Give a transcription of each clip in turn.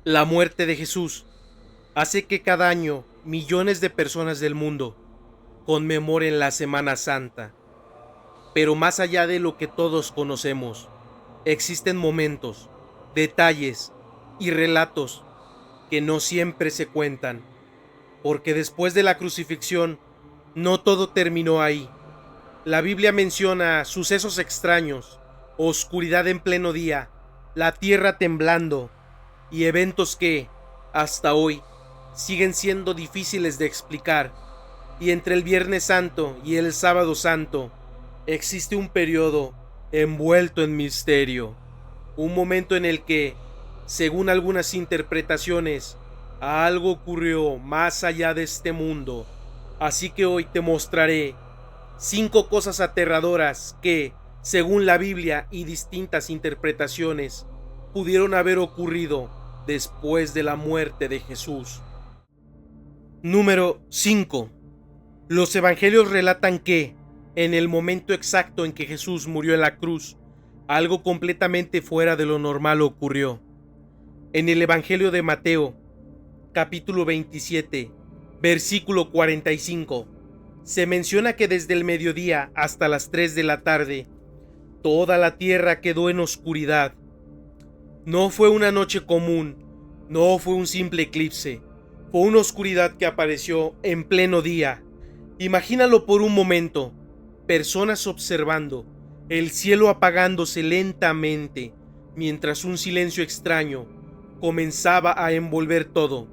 La muerte de Jesús hace que cada año millones de personas del mundo conmemoren la Semana Santa. Pero más allá de lo que todos conocemos, existen momentos, detalles y relatos que no siempre se cuentan, porque después de la crucifixión no todo terminó ahí. La Biblia menciona sucesos extraños, oscuridad en pleno día, la tierra temblando y eventos que, hasta hoy, siguen siendo difíciles de explicar. Y entre el Viernes Santo y el Sábado Santo existe un periodo envuelto en misterio, un momento en el que, según algunas interpretaciones, algo ocurrió más allá de este mundo. Así que hoy te mostraré 5 cosas aterradoras que, según la Biblia y distintas interpretaciones, pudieron haber ocurrido después de la muerte de Jesús. Número 5. Los evangelios relatan que, en el momento exacto en que Jesús murió en la cruz, algo completamente fuera de lo normal ocurrió. En el Evangelio de Mateo, capítulo 27, versículo 45, se menciona que desde el mediodía hasta las 3 de la tarde, toda la tierra quedó en oscuridad. No fue una noche común, no fue un simple eclipse, fue una oscuridad que apareció en pleno día. Imagínalo por un momento, personas observando, el cielo apagándose lentamente, mientras un silencio extraño comenzaba a envolver todo.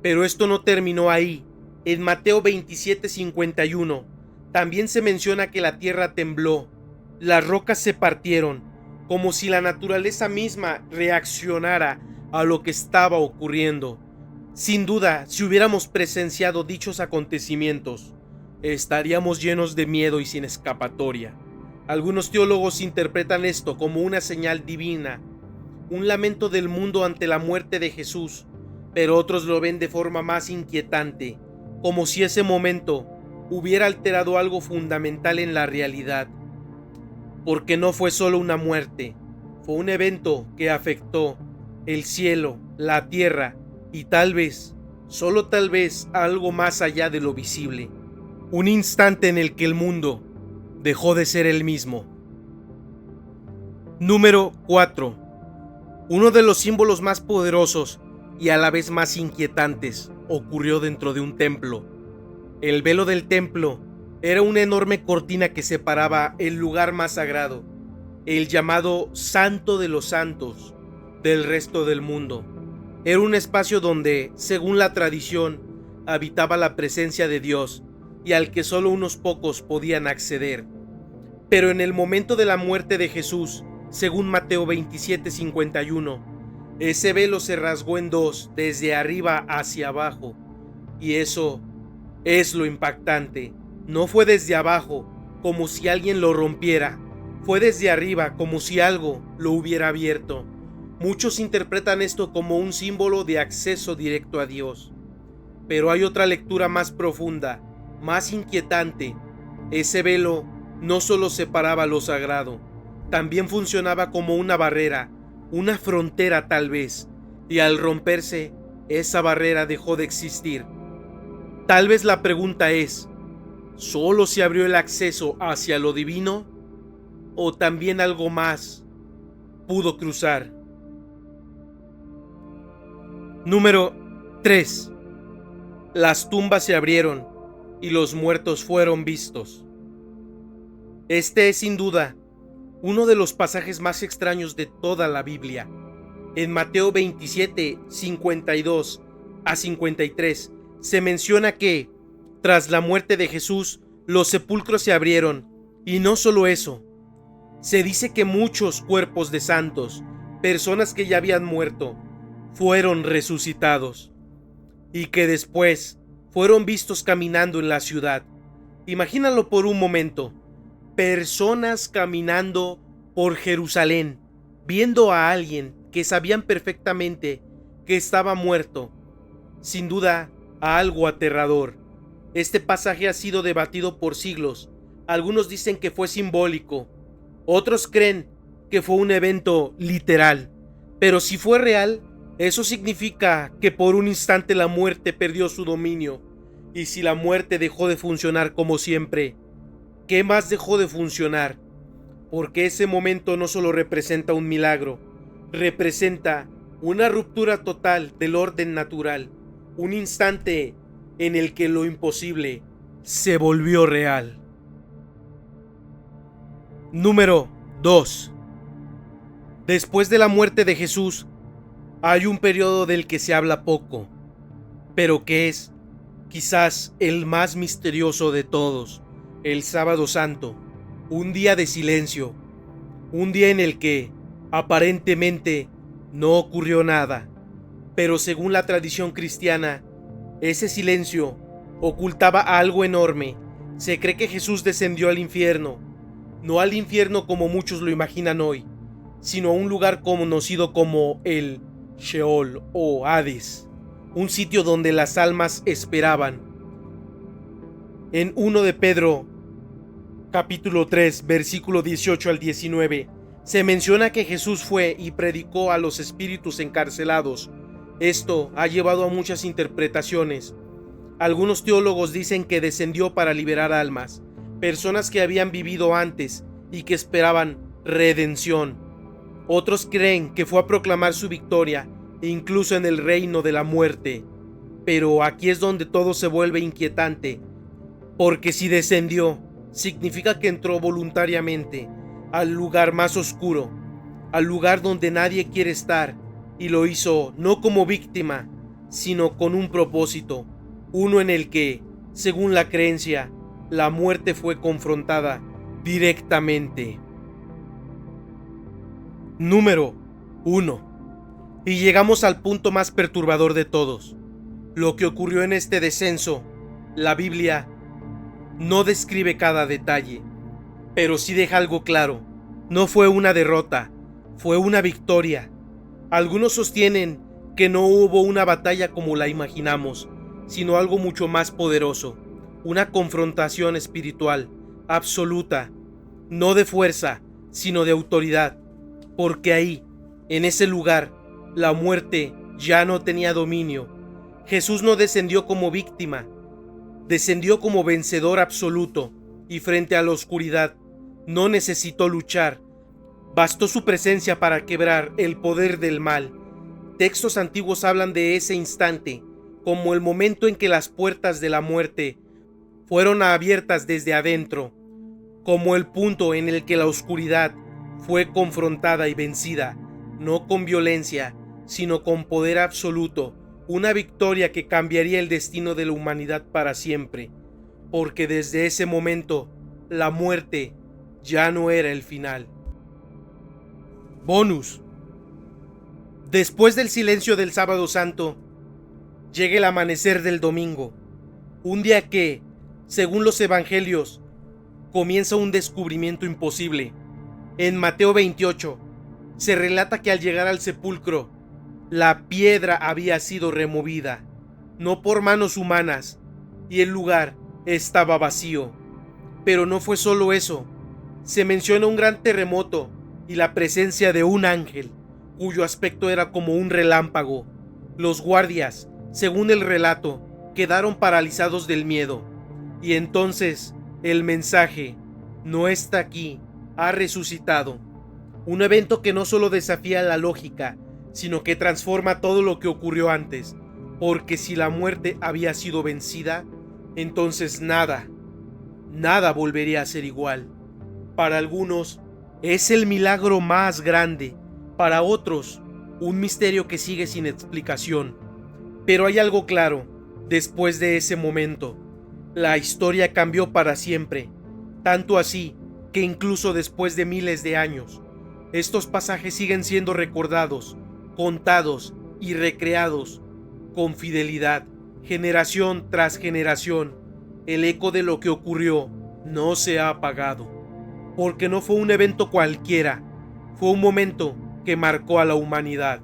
Pero esto no terminó ahí. En Mateo 27:51 también se menciona que la tierra tembló, las rocas se partieron, como si la naturaleza misma reaccionara a lo que estaba ocurriendo. Sin duda, si hubiéramos presenciado dichos acontecimientos, estaríamos llenos de miedo y sin escapatoria. Algunos teólogos interpretan esto como una señal divina, un lamento del mundo ante la muerte de Jesús, pero otros lo ven de forma más inquietante, como si ese momento hubiera alterado algo fundamental en la realidad. Porque no fue solo una muerte, fue un evento que afectó el cielo, la tierra y tal vez, solo tal vez, algo más allá de lo visible. Un instante en el que el mundo dejó de ser el mismo. Número 4. Uno de los símbolos más poderosos y a la vez más inquietantes ocurrió dentro de un templo. El velo del templo era una enorme cortina que separaba el lugar más sagrado, el llamado Santo de los Santos, del resto del mundo. Era un espacio donde, según la tradición, habitaba la presencia de Dios y al que solo unos pocos podían acceder. Pero en el momento de la muerte de Jesús, según Mateo 27:51, ese velo se rasgó en dos, desde arriba hacia abajo. Y eso es lo impactante. No fue desde abajo, como si alguien lo rompiera. Fue desde arriba, como si algo lo hubiera abierto. Muchos interpretan esto como un símbolo de acceso directo a Dios. Pero hay otra lectura más profunda, más inquietante. Ese velo no solo separaba lo sagrado, también funcionaba como una barrera, una frontera tal vez, y al romperse, esa barrera dejó de existir. Tal vez la pregunta es, ¿solo se abrió el acceso hacia lo divino? ¿O también algo más pudo cruzar? Número 3. Las tumbas se abrieron y los muertos fueron vistos. Este es sin duda uno de los pasajes más extraños de toda la Biblia. En Mateo 27:52 a 53 se menciona que, tras la muerte de Jesús, los sepulcros se abrieron, y no solo eso, se dice que muchos cuerpos de santos, personas que ya habían muerto, fueron resucitados, y que después fueron vistos caminando en la ciudad. Imagínalo por un momento, personas caminando por Jerusalén, viendo a alguien que sabían perfectamente que estaba muerto. Sin duda, algo aterrador. Este pasaje ha sido debatido por siglos. Algunos dicen que fue simbólico, otros creen que fue un evento literal. Pero si fue real, Eso significa que por un instante la muerte perdió su dominio. Y si la muerte dejó de funcionar como siempre, ¿qué más dejó de funcionar? Porque ese momento no solo representa un milagro, representa una ruptura total del orden natural, un instante en el que lo imposible se volvió real. Número 2. Después de la muerte de Jesús, hay un periodo del que se habla poco, pero que es quizás el más misterioso de todos, el Sábado Santo, un día de silencio, un día en el que aparentemente no ocurrió nada, pero según la tradición cristiana, ese silencio ocultaba algo enorme. Se cree que Jesús descendió al infierno, no al infierno como muchos lo imaginan hoy, sino a un lugar conocido como el Sheol o Hades, un sitio donde las almas esperaban. En 1 de Pedro, capítulo 3, versículo 18 al 19, se menciona que Jesús fue y predicó a los espíritus encarcelados. Esto ha llevado a muchas interpretaciones. Algunos teólogos dicen que descendió para liberar almas, personas que habían vivido antes y que esperaban redención. Otros creen que fue a proclamar su victoria, incluso en el reino de la muerte. Pero aquí es donde todo se vuelve inquietante, porque si descendió, significa que entró voluntariamente al lugar más oscuro, al lugar donde nadie quiere estar, y lo hizo no como víctima, sino con un propósito, uno en el que, según la creencia, la muerte fue confrontada directamente. Número 1. Y llegamos al punto más perturbador de todos. Lo que ocurrió en este descenso, la Biblia no describe cada detalle, pero sí deja algo claro. No fue una derrota, fue una victoria. Algunos sostienen que no hubo una batalla como la imaginamos, sino algo mucho más poderoso, una confrontación espiritual, absoluta, no de fuerza, sino de autoridad, porque ahí, en ese lugar, la muerte ya no tenía dominio. Jesús no descendió como víctima, descendió como vencedor absoluto, y frente a la oscuridad no necesitó luchar. Bastó su presencia para quebrar el poder del mal. Textos antiguos hablan de ese instante como el momento en que las puertas de la muerte fueron abiertas desde adentro, como el punto en el que la oscuridad fue confrontada y vencida, no con violencia, sino con poder absoluto, una victoria que cambiaría el destino de la humanidad para siempre, porque desde ese momento la muerte ya no era el final. Bonus. Después del silencio del Sábado Santo, llega el amanecer del domingo, un día que, según los evangelios, comienza un descubrimiento imposible. En Mateo 28, se relata que al llegar al sepulcro, la piedra había sido removida, no por manos humanas, y el lugar estaba vacío. Pero no fue solo eso. Se menciona un gran terremoto y la presencia de un ángel, cuyo aspecto era como un relámpago. Los guardias, según el relato, quedaron paralizados del miedo. Y entonces el mensaje: no está aquí, ha resucitado. Un evento que no solo desafía la lógica, sino que transforma todo lo que ocurrió antes, porque si la muerte había sido vencida, entonces nada volvería a ser igual. Para algunos es el milagro más grande, para otros un misterio que sigue sin explicación. Pero hay algo claro: después de ese momento, la historia cambió para siempre, tanto así que incluso después de miles de años, estos pasajes siguen siendo recordados, contados y recreados con fidelidad, generación tras generación. El eco de lo que ocurrió no se ha apagado, porque no fue un evento cualquiera, fue un momento que marcó a la humanidad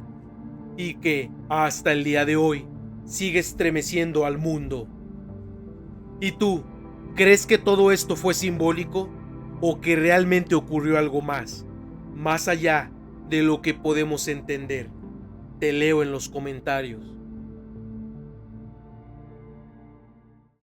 y que, hasta el día de hoy, sigue estremeciendo al mundo. ¿Y tú, crees que todo esto fue simbólico o que realmente ocurrió algo más allá de lo que podemos entender? te leo en los comentarios.